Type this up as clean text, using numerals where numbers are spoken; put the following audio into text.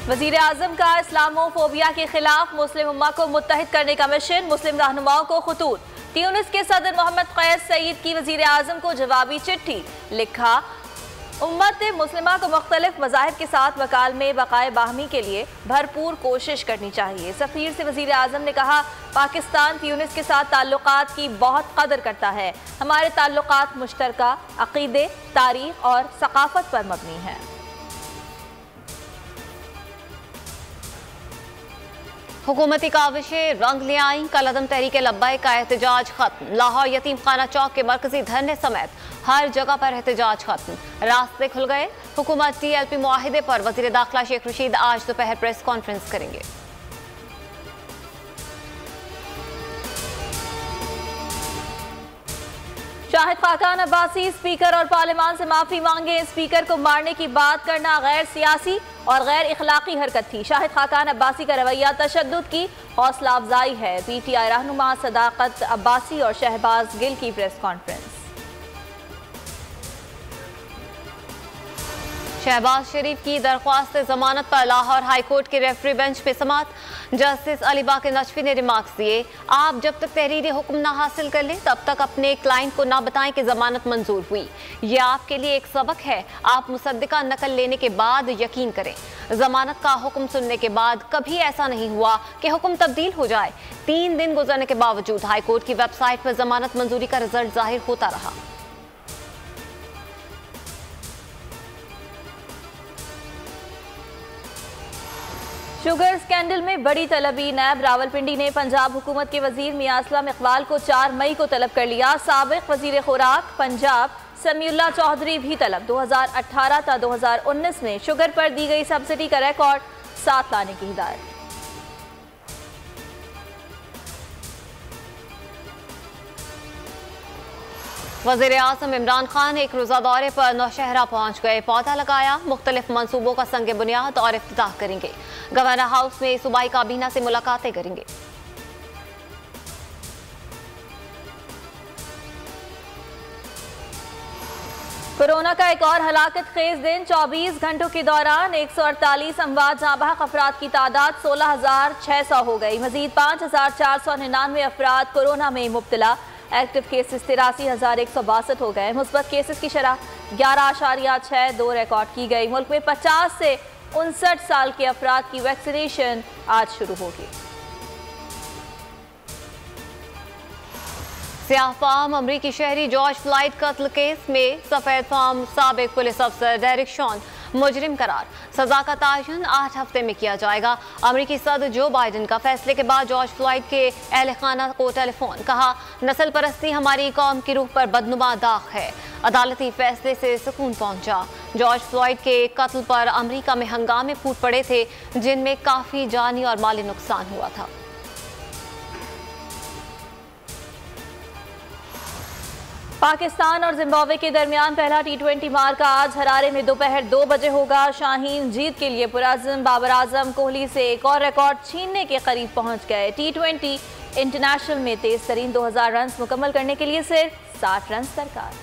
वजीर आजम का इस्लामोफोबिया के खिलाफ मुस्लिम उम्मा को मुत्तहिद करने का मिशन, मुस्लिम रहनुमाओं को खुतूत। ट्यूनिस के सदर मोहम्मद कैस सईद की वजीर आजम को जवाबी चिट्ठी, लिखा उम्मत मुस्लिमा को मुख्तलिफ मज़ाहिब के साथ वकाल में बकाए बाहमी के लिए भरपूर कोशिश करनी चाहिए। सफ़ीर से वज़ीर आज़म ने कहा, पाकिस्तान ट्यूनिस के साथ ताल्लुकात की बहुत कदर करता है। हमारे ताल्लुकात मुश्तरका अक़ीदे, तारीख़ और सक़ाफ़त पर मबनी है। हुकूमती काविशें रंग ले आईं, कल अदम तहरीक लब्बैक का एहतजाज खत्म। लाहौर यतीम खाना चौक के मरकजी धरने समेत हर जगह पर एहतजाज खत्म, रास्ते खुल गए। हुकूमत TLP मुआहिदे पर वज़ीर दाखिला शेख रशीद आज दोपहर प्रेस कॉन्फ्रेंस करेंगे। शाहिद खाकान अब्बासी स्पीकर और पार्लियामान से माफी मांगे। स्पीकर को मारने की बात करना गैर सियासी और गैर इखलाकी हरकत थी। शाहिद खाकान अब्बासी का रवैया तशद्दुद की हौसला अफजाई है। PTI रहनुमा सदाकत अब्बासी और शहबाज गिल की प्रेस कॉन्फ्रेंस। शहबाज शरीफ की दरख्वास्त जमानत पर लाहौर हाईकोर्ट के रेफरी बेंच पे समात। जस्टिस अली बाकर नजफी ने रिमार्क्स दिए, आप जब तक तहरीरी हुक्म ना हासिल कर लें तब तक अपने क्लाइंट को ना बताएं कि जमानत मंजूर हुई। यह आपके लिए एक सबक है। आप मुसद्दिका नकल लेने के बाद यकीन करें। जमानत का हुक्म सुनने के बाद कभी ऐसा नहीं हुआ कि हुक्म तब्दील हो जाए। 3 दिन गुजरने के बावजूद हाईकोर्ट की वेबसाइट पर जमानत मंजूरी का रिजल्ट जाहिर होता रहा। शुगर स्कैंडल में बड़ी तलबी, नैब रावलपिंडी ने पंजाब हुकूमत के वजीर मियां असलम इकबाल को 4 मई को तलब कर लिया। साबिक वजीर खुराक पंजाब समीउल्लाह चौधरी भी तलब। 2018 था 2019 में शुगर पर दी गई सब्सिडी का रिकॉर्ड साथ लाने की हिदायत। वज़ीर आज़म इमरान खान एक रोज़ा दौरे पर नौशहरा पहुँच गए, पौधा लगाया, मुख्तलिफ मनसूबों का संग बुनियाद और इफ्तिताह करेंगे। गवर्नर हाउस में सूबाई काबीना से मुलाकातें करेंगे। कोरोना का एक और हलाकत खेज दिन, 24 घंटों के दौरान 148 अमवात, जाँ बहक अफराद की तादाद 16,600 हो गई। मजीद 5,499 अफराद कोरोना में मुब्तला। एक्टिव केसेस 83,162 हो गए। मुस्बत केसेस की शरह 11.62 रिकॉर्ड की गई। मुल्क में 50 से 59 साल के अफराद की वैक्सीनेशन आज शुरू होगी। सियाह फार्म अमरीकी शहरी जॉर्ज फ्लॉयड कत्ल केस में सफेद फार्म साबिक पुलिस अफसर डेरिक शॉन मुजरिम करार। सजा का तायन 8 हफ्ते में किया जाएगा। अमरीकी सदर जो बाइडन का फैसले के बाद जॉर्ज फ्लॉयड के अहल खाना को टेलीफोन, कहा नस्ल परस्ती हमारी कौम की रूह पर बदनुमा दाग है। अदालती फैसले से सुकून पहुंचा। जॉर्ज फ्लॉयड के कत्ल पर अमरीका में हंगामे फूट पड़े थे, जिनमें काफ़ी जानी और माली नुकसान हुआ था। पाकिस्तान और जिम्बाब्वे के दरमियान पहला T20 मार्का आज हरारे में दोपहर 2 बजे होगा। शाहीन जीत के लिए पुरअज़्म। बाबर आजम कोहली से एक और रिकॉर्ड छीनने के करीब पहुंच गए। T20 इंटरनेशनल में तेज तरीन 2000 रन मुकम्मल करने के लिए सिर्फ 60 रन दरकार।